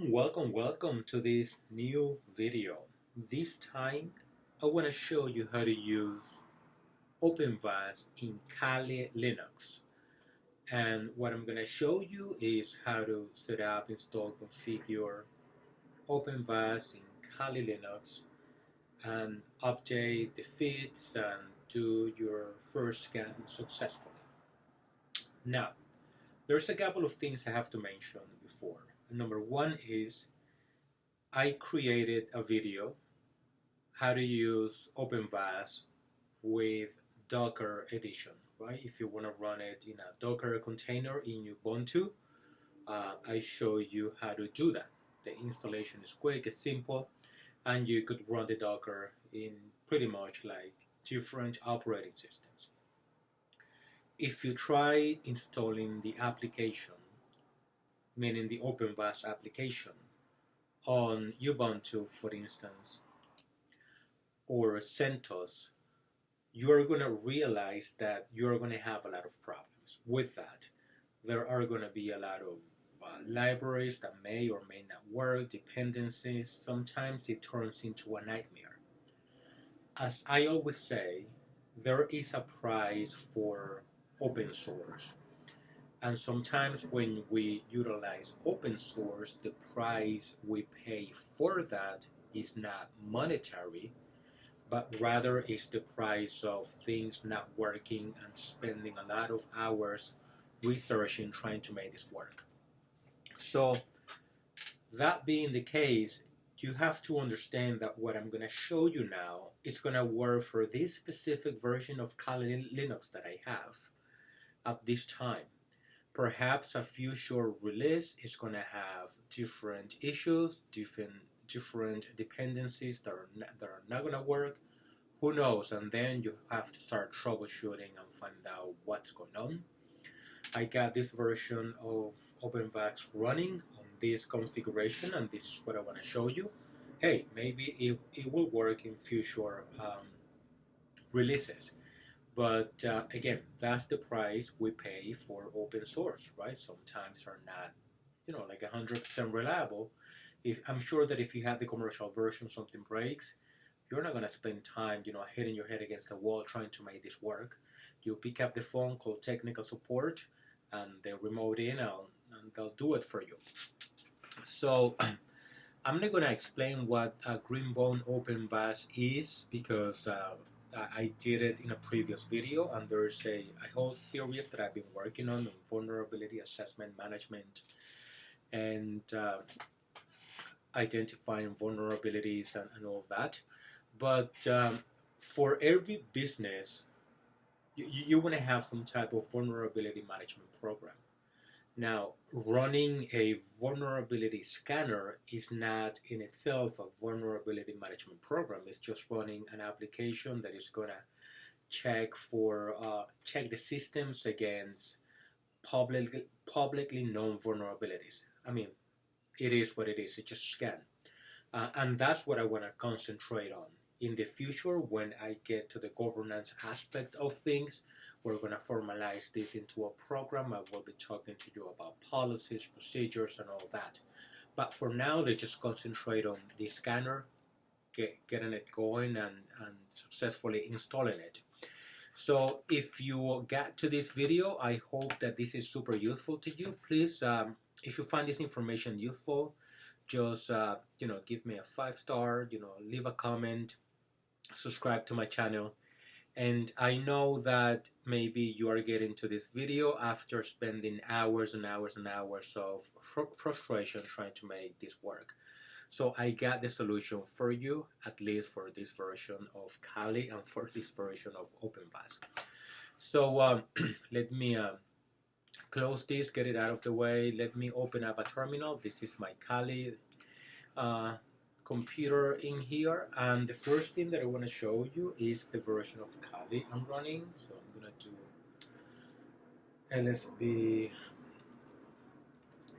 Welcome to this new video. This time I want to show you how to use OpenVas in Kali Linux. And what I'm going to show you is how to set up, install, configure OpenVas in Kali Linux and update the feeds and do your first scan successfully. Now, there's a couple of things I have to mention before. Number one is I created a video how to use OpenVas with Docker edition, right? If you want to run it in a Docker container in Ubuntu, I show you how to do that. The installation is quick, it's simple, and you could run the Docker in pretty much like different operating systems. If you try installing the application, meaning the OpenVas application, on Ubuntu, for instance, or CentOS, you're going to realize that you're going to have a lot of problems with that. There are going to be a lot of libraries that may or may not work, dependencies. Sometimes it turns into a nightmare. As I always say, there is a price for open source. And sometimes when we utilize open source, the price we pay for that is not monetary, but rather is the price of things not working and spending a lot of hours researching trying to make this work. So that being the case, you have to understand that what I'm going to show you now is going to work for this specific version of Kali Linux that I have at this time. Perhaps a future release is going to have different issues, different dependencies that are not going to work. Who knows? And then you have to start troubleshooting and find out what's going on. I got this version of OpenVas running on this configuration, and this is what I want to show you. Hey, maybe it will work in future releases. But again, that's the price we pay for open source, right? Sometimes are not, like 100% reliable. I'm sure that if you have the commercial version, something breaks, you're not going to spend time, hitting your head against the wall trying to make this work. You pick up the phone, call technical support, and they remote in and they'll do it for you. So I'm not going to explain what a Greenbone OpenVas is because I did it in a previous video, and there's a whole series that I've been working on vulnerability assessment management and identifying vulnerabilities and all that. But for every business, you want to have some type of vulnerability management program. Now, running a vulnerability scanner is not in itself a vulnerability management program. It's just running an application that is going to check the systems against publicly known vulnerabilities. I mean, it is what it is. It's just scan. And that's what I want to concentrate on. In the future, when I get to the governance aspect of things, we're going to formalize this into a program. I will be talking to you about policies, procedures, and all that. But for now, let's just concentrate on the scanner, getting it going and successfully installing it. So if you got to this video, I hope that this is super useful to you. Please, if you find this information useful, just give me a 5-star, leave a comment, subscribe to my channel. And I know that maybe you are getting to this video after spending hours and hours and hours of frustration trying to make this work. So I got the solution for you, at least for this version of Kali and for this version of OpenVas. So let me close this, get it out of the way. Let me open up a terminal. This is my Kali computer in here, and the first thing that I want to show you is the version of Kali I'm running. So I'm going to do lsb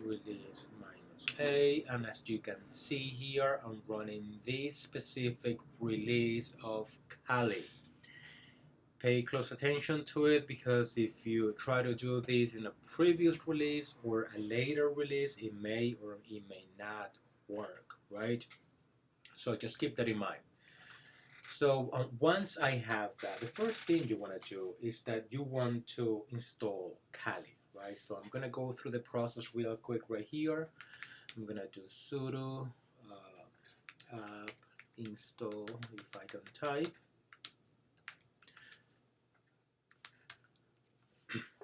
release -a, and as you can see here, I'm running this specific release of Kali. pay close attention to it, because if you try to do this in a previous release or a later release, it may or it may not work, right? So just keep that in mind. So once I have that, the first thing you want to do is that you want to install Kali, right? So I'm going to go through the process real quick right here. I'm going to do sudo app install, if I can type,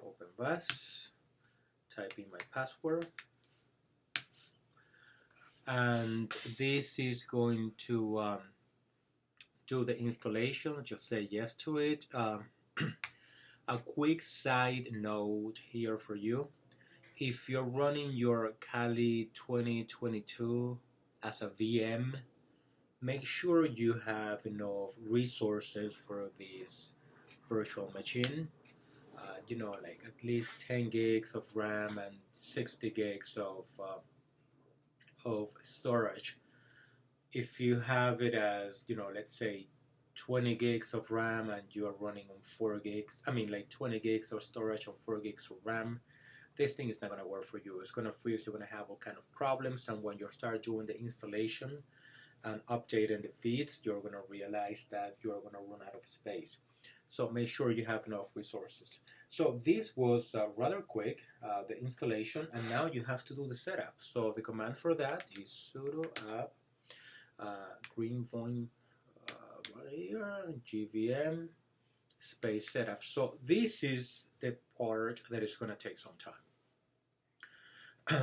OpenVas, type in my password, and this is going to do the installation. Just say yes to it. A quick side note here for you: if you're running your Kali 2022 as a VM, make sure you have enough resources for this virtual machine. You know, like at least 10 gigs of RAM and 60 gigs of storage. If you have it as, you know, let's say 20 gigs of RAM and you are running on 4 gigs, I mean like 20 gigs of storage on 4 gigs of RAM, this thing is not going to work for you. It's going to freeze, you're going to have all kind of problems, and when you start doing the installation and updating the feeds, you're going to realize that you're going to run out of space. So make sure you have enough resources. So this was rather quick, the installation, and now you have to do the setup. So the command for that is sudo app greenbone gvm space setup. So this is the part that is going to take some time.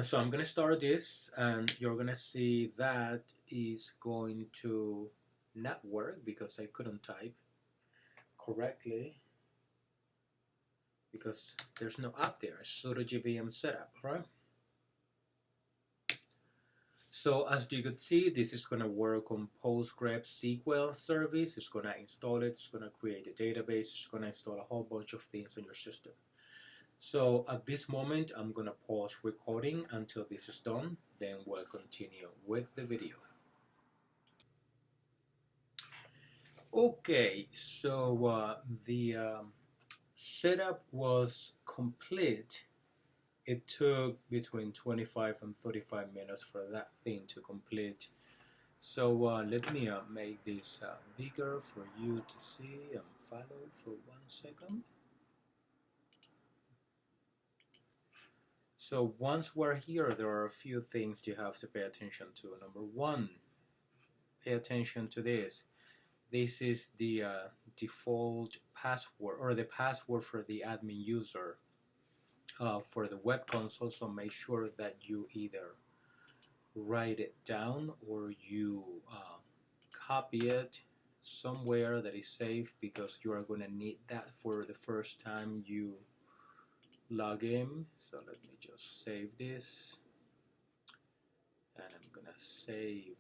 So I'm going to start this, and you're going to see that is going to not work because I couldn't type correctly, because there's no app there. Sudo gvm-setup, right? So as you could see, this is going to work on PostgreSQL service. It's going to install it, it's going to create a database, it's going to install a whole bunch of things on your system. So at this moment, I'm going to pause recording until this is done, then we'll continue with the video. Okay, so the setup was complete. It took between 25 and 35 minutes for that thing to complete. So let me make this bigger for you to see and follow for 1 second. So once we're here, there are a few things you have to pay attention to. Number one, pay attention to this. This is the default password, or the password for the admin user for the web console. So make sure that you either write it down or you copy it somewhere that is safe, because you are going to need that for the first time you log in. So let me just save this, and I'm going to save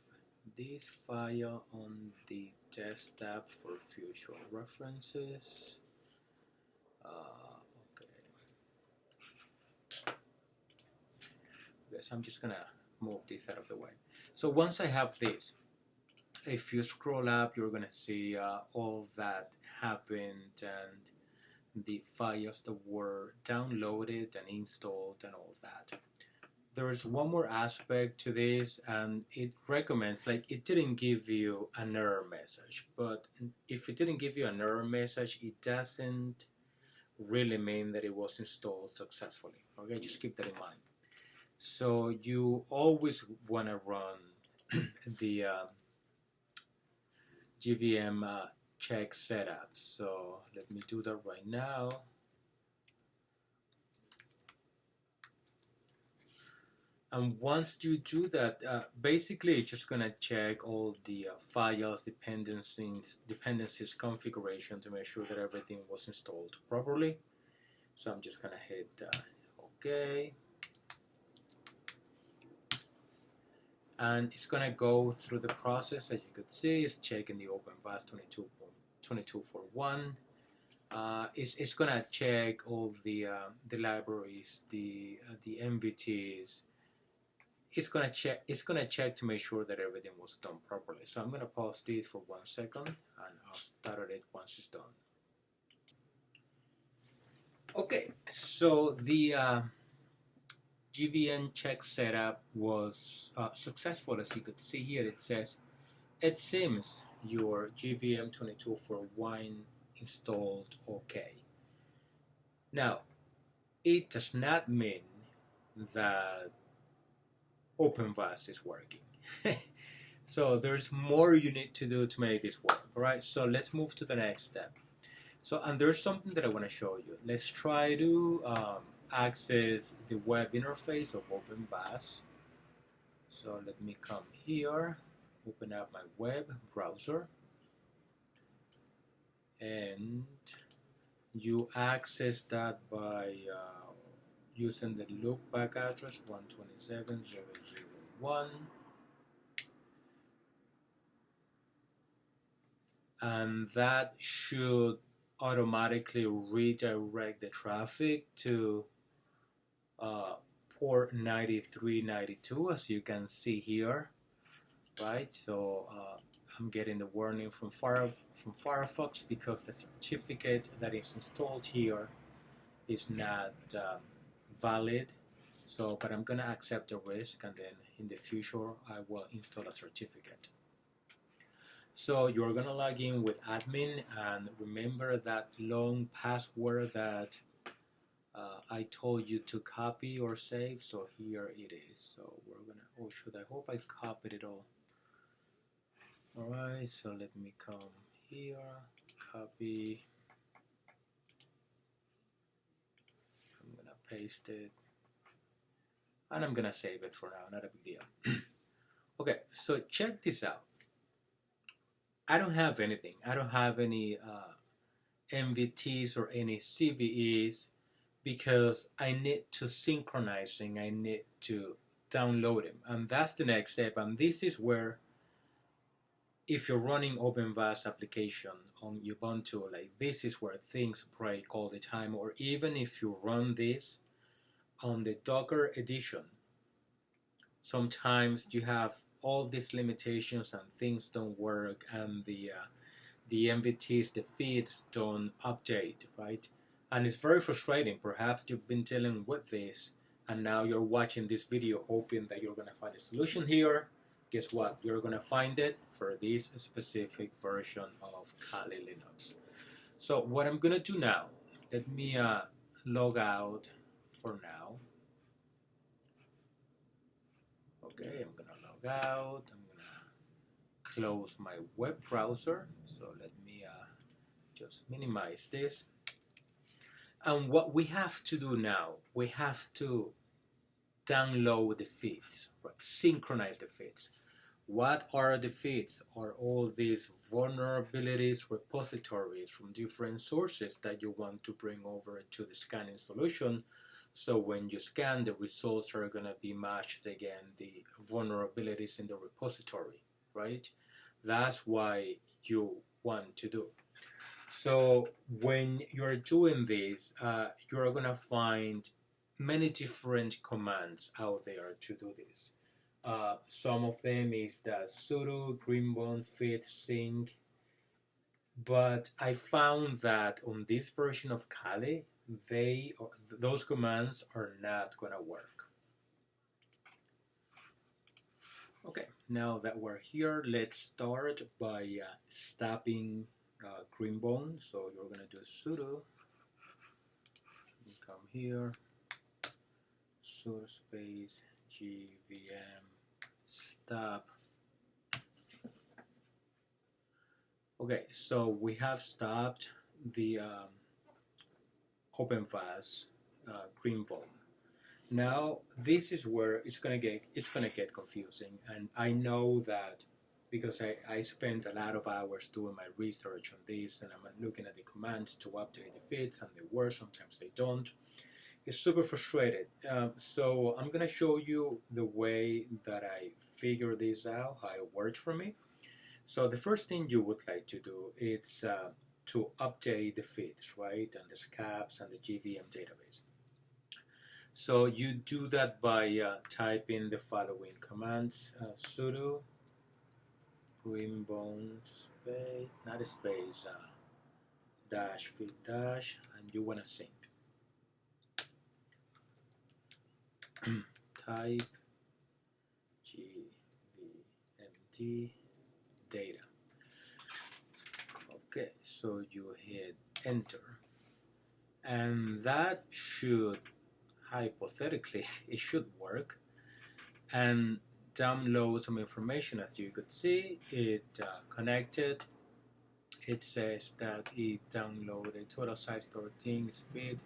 this file on the desktop for future references. So I'm just gonna move this out of the way. So once I have this, if you scroll up, you're gonna see all that happened and the files that were downloaded and installed and all that. There is one more aspect to this, and it recommends, like, it didn't give you an error message, but if it didn't give you an error message, it doesn't really mean that it was installed successfully. Okay, just keep that in mind. So you always want to run the GVM check setup. So let me do that right now. And once you do that, basically it's just gonna check all the files, dependencies configuration to make sure that everything was installed properly. So I'm just gonna hit OK. And it's gonna go through the process. As you could see, it's checking the OpenVas 22.41. It's gonna check all the libraries, the NVTs. It's gonna check to make sure that everything was done properly. So I'm gonna pause this for 1 second, and I'll start it once it's done. Okay, so the GVM check setup was successful. As you could see here, it says it seems your GVM22 for wine installed okay. Now, it does not mean that OpenVas is working. So there's more you need to do to make this work. All right, so let's move to the next step. So, and there's something that I want to show you. Let's try to access the web interface of OpenVas. So let me come here, open up my web browser, and you access that by using the loopback address 127.0.0.1, and that should automatically redirect the traffic to port 9392, as you can see here, right? So I'm getting the warning from Firefox because the certificate that is installed here is not valid. So, but I'm gonna accept the risk, and then in the future I will install a certificate. So you're gonna log in with admin, and remember that long password that I told you to copy or save. So here it is. So we're gonna, oh shoot, I hope I copied it all. Alright, so let me come here, copy, I'm gonna paste it, and I'm gonna save it for now, not a big deal. Okay, so check this out. I don't have anything. I don't have any NVTs or any CVEs because I need to synchronize them. I need to download them, and that's the next step. And this is where, if you're running OpenVas application on Ubuntu, like this is where things break all the time. Or even if you run this on the Docker edition, sometimes you have all these limitations and things don't work, and the NVTs, the feeds don't update, right? And it's very frustrating. Perhaps you've been dealing with this, and now you're watching this video hoping that you're going to find a solution here. Guess what? You're going to find it for this specific version of Kali Linux. So what I'm going to do now, let me log out for now. Okay, I'm going to log out. I'm going to close my web browser. So let me just minimize this. And what we have to do now, we have to download the feeds, right? Synchronize the feeds. What are the feeds? Are all these vulnerabilities repositories from different sources that you want to bring over to the scanning solution. So when you scan, the results are going to be matched again, the vulnerabilities in the repository, right? That's why you want to do. So when you're doing this, you're going to find many different commands out there to do this. Some of them is the sudo greenbone-nvt-sync, but I found that on this version of Kali, those commands are not gonna work. Okay, now that we're here, let's start by stopping Greenbone. So you're gonna do sudo, come here, sudo space gvm-stop. Okay, so we have stopped the OpenVas Greenbone. Now this is where it's gonna get confusing, and I know that because I spent a lot of hours doing my research on this, and I'm looking at the commands to update the feeds, and they work, sometimes they don't. It's super frustrated. So I'm gonna show you the way that I figure this out, how it works for me. So the first thing you would like to do is to update the feeds, right, and the scabs and the GVM database. So you do that by typing the following commands: sudo greenbone space, not a space, dash feed dash, and you want to sync. type gvmt data. Okay, so you hit enter, and that should, hypothetically, it should work and download some information. As you could see, it connected. It says that it downloaded total size 13, speed,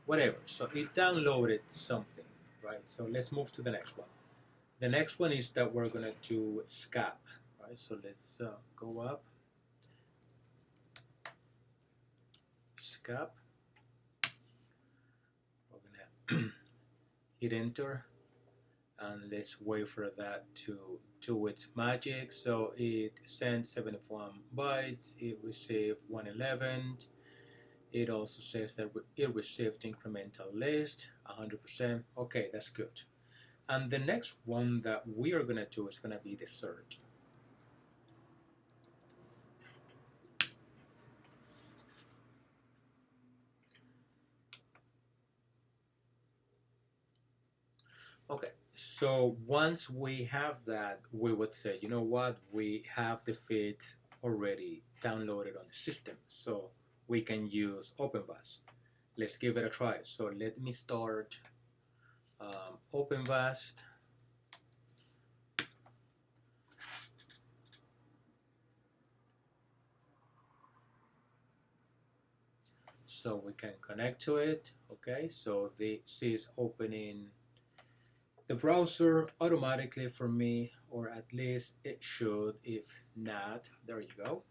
whatever. So it downloaded something, right? So let's move to the next one. The next one is that we're gonna do scap, right? So let's go up, scap. We're gonna hit enter, and let's wait for that to do its magic. So it sent 71 bytes, it received 111. It also says that it received incremental list 100%. Okay, that's good. And the next one that we are gonna do is gonna be the search. Okay, so once we have that, we would say, you know what, we have the feed already downloaded on the system, so we can use OpenVas. Let's give it a try. So let me start OpenVas. So we can connect to it. Okay, so this is opening the browser automatically for me, or at least it should. If not, there you go.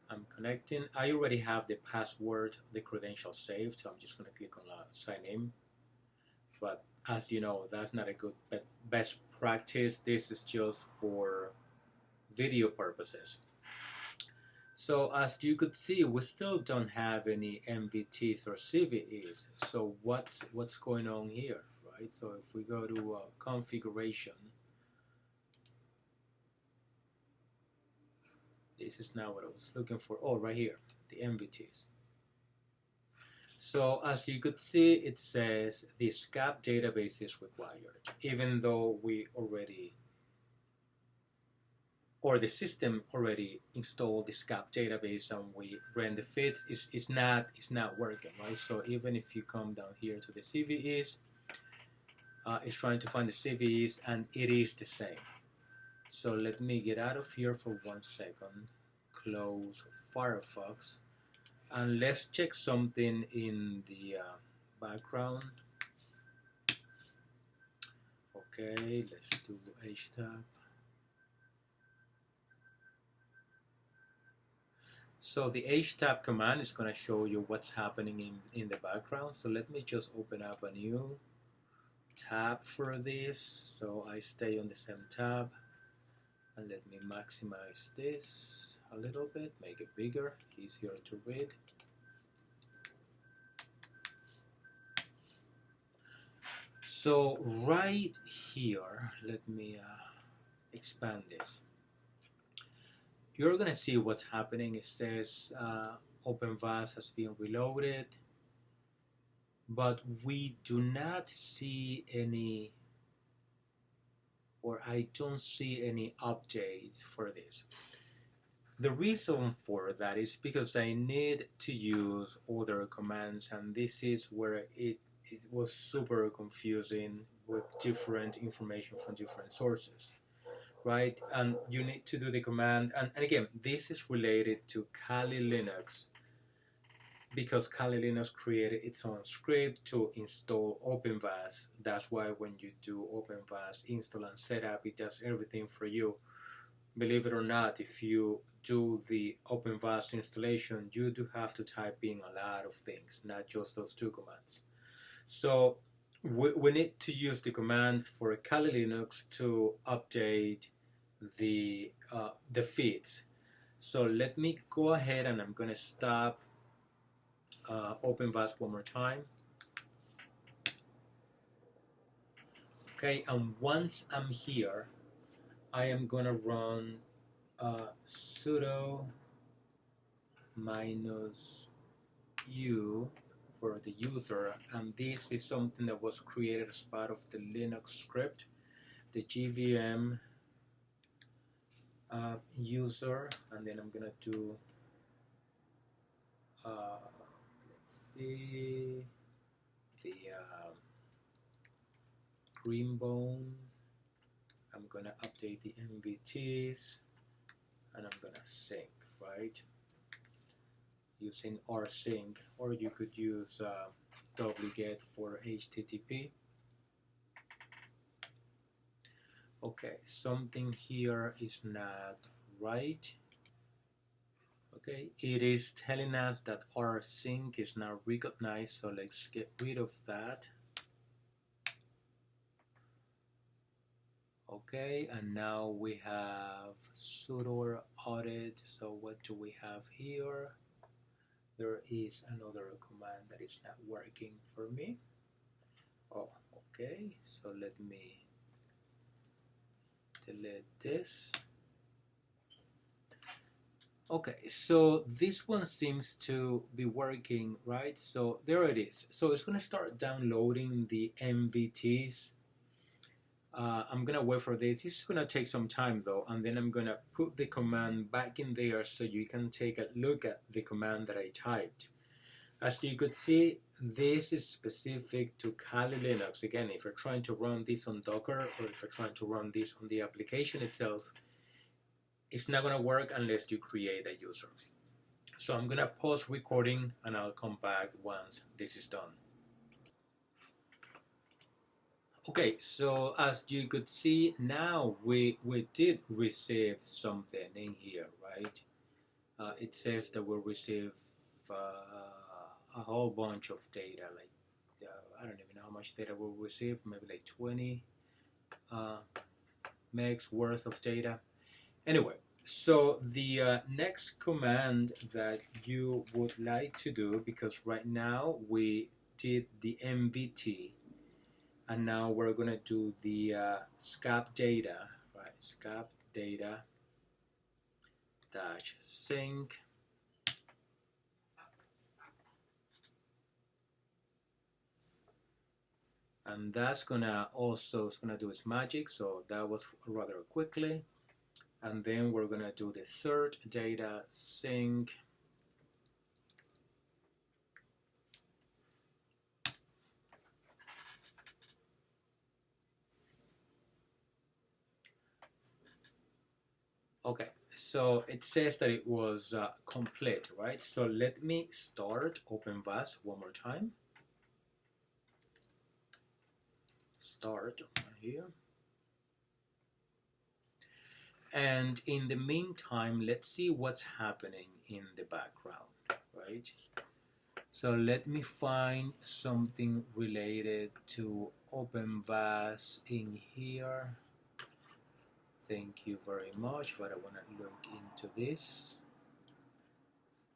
I'm connecting. I already have the password, the credentials saved, so I'm just going to click on sign in. But as you know, that's not a good best practice. This is just for video purposes. So as you could see, we still don't have any NVTs or CVEs. So what's going on here, right? So if we go to configuration, this is now what I was looking for. Oh, right here, the NVTs. So as you could see, it says the SCAP database is required, even though we already, or the system already installed the SCAP database and we ran the feeds. It's not working, right? So even if you come down here to the CVEs, it's trying to find the CVEs and it is the same. So let me get out of here for 1 second, close Firefox, and let's check something in the background. Okay, let's do htap. So the htap command is going to show you what's happening in the background. So let me just open up a new tab for this, so I stay on the same tab, and let me maximize this a little bit, make it bigger, easier to read. So right here, let me expand this. You're gonna see what's happening. It says OpenVas has been reloaded, but we do not see any, or I don't see any updates for this. The reason for that is because I need to use other commands, and this is where it was super confusing with different information from different sources, right? And you need to do the command, and again, this is related to Kali Linux, because Kali Linux created its own script to install OpenVas. That's why when you do OpenVas install and setup, it does everything for you. Believe it or not, if you do the OpenVas installation, you do have to type in a lot of things, not just those two commands. So we need to use the commands for Kali Linux to update the feeds. So let me go ahead and I'm going to stop OpenVas one more time. Okay, and once I'm here, I am going to run sudo -. U for the user, and this is something that was created as part of the Linux script, the gvm user, and then I'm gonna do let's see, the greenbone. I'm gonna update the nvts, and I'm gonna sync, right, using rsync, or you could use wget for http. Okay, something here is not right. Okay, it is telling us that our sync is now recognized, so let's get rid of that. Okay, and now we have sudo audit. So what do we have here? There is another command that is not working for me. Oh, okay, so let me delete this. Okay, so this one seems to be working, right? So there it is. So it's going to start downloading the nvts. I'm going to wait for this. This is going to take some time though, and then I'm going to put the command back in there so you can take a look at the command that I typed. As you could see, this is specific to Kali Linux. Again, if you're trying to run this on Docker, or if you're trying to run this on the application itself, it's not going to work unless you create a user. So I'm going to pause recording and I'll come back once this is done. Okay, so as you could see, now we did receive something in here, right? It says that we'll receive a whole bunch of data, like I don't even know how much data we'll receive, maybe like 20 megs worth of data. Anyway, so the next command that you would like to do, because right now we did the MVT, and now we're going to do the scapdata, right? Scapdata-sync. And that's gonna also, it's gonna do its magic, so that was rather quickly. And then we're gonna do the third data sync. Okay, so it says that it was complete, right? So let me start OpenVas one more time. Start here. And in the meantime, let's see what's happening in the background, right? So let me find something related to OpenVas in here. Thank you very much, but I want to look into this,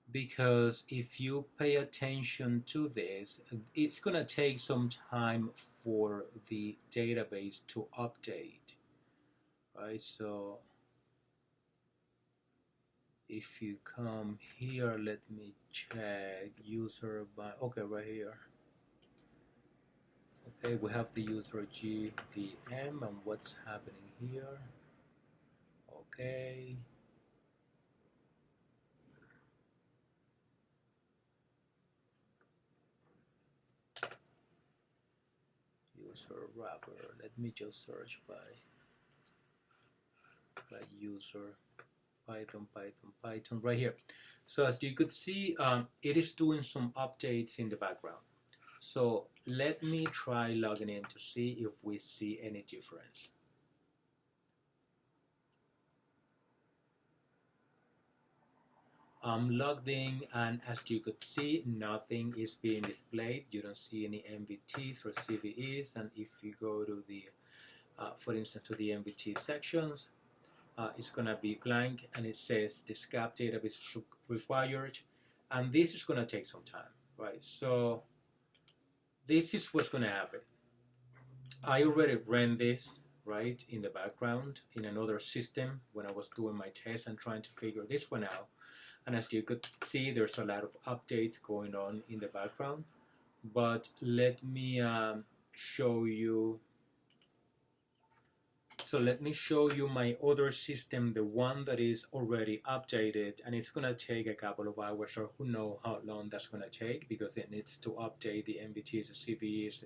because if you pay attention to this, it's going to take some time for the database to update, right? So if you come here, let me check user by, okay, right here. Okay, we have the user gvm, and what's happening here? Okay. User wrapper. Let me just search by user Python right here. So as you could see, it is doing some updates in the background. So let me try logging in to see if we see any difference. I'm logged in, and as you could see, nothing is being displayed. You don't see any MVTs or CVEs, and if you go to the, for instance, to the MVT sections, it's going to be blank, and it says the SCAP database is required, and this is going to take some time, right? So this is what's going to happen. I already ran this, right, in the background in another system when I was doing my test and trying to figure this one out. And as you could see, there's a lot of updates going on in the background. But let me show you. So let me show you my other system, the one that is already updated, and it's gonna take a couple of hours, or who knows how long that's gonna take, because it needs to update the NVTs, the CVEs,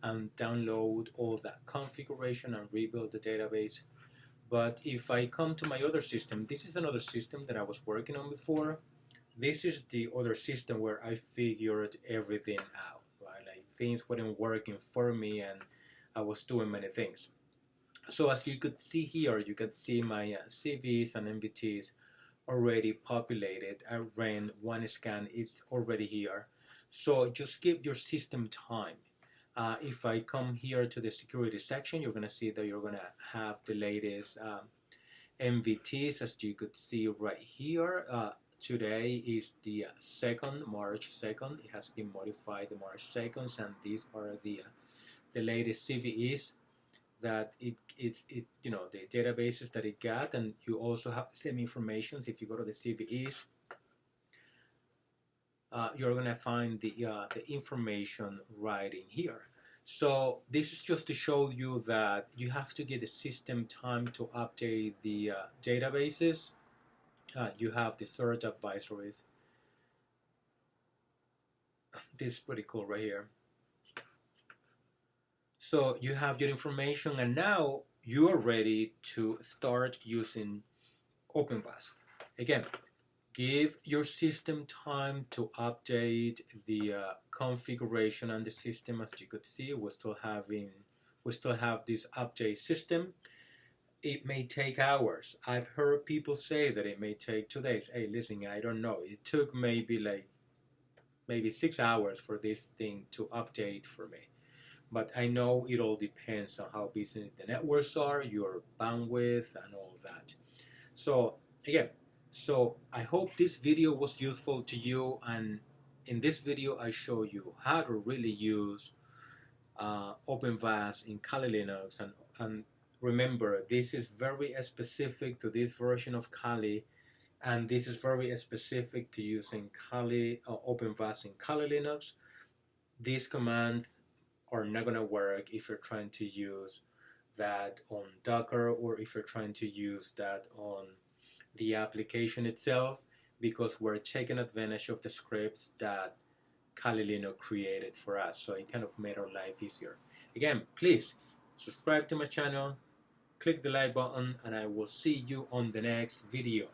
and download all that configuration and rebuild the database. But if I come to my other system, this is another system that I was working on before. This is the other system where I figured everything out, right? Like things weren't working for me and I was doing many things. So as you could see here, you can see my CVs and NVTs already populated. I ran one scan, it's already here. So just give your system time. If I come here to the security section, you're gonna see that you're gonna have the latest NVTs, as you could see right here. Today is the March 2nd. It has been modified the March 2nd, and these are the latest CVEs that it you know, the databases that it got. And you also have the same information. If you go to the CVEs, you're gonna find the information right in here. So this is just to show you that you have to give the system time to update the databases. You have the third advisories. This is pretty cool right here. So you have your information, and now you are ready to start using OpenVas. Again, give your system time to update the configuration and the system. As you could see, we still have this update system. It may take hours. I've heard people say that it may take 2 days. Hey, listen, I don't know. It took maybe 6 hours for this thing to update for me. But I know it all depends on how busy the networks are, your bandwidth, and all that. So again, I hope this video was useful to you, and in this video I show you how to really use OpenVas in Kali Linux, and remember, this is very specific to this version of Kali, and this is very specific to using Kali OpenVas in Kali Linux. These commands are not going to work if you're trying to use that on Docker, or if you're trying to use that on the application itself, because we're taking advantage of the scripts that Kali Linux created for us. So it kind of made our life easier. Again, please subscribe to my channel, click the like button, and I will see you on the next video.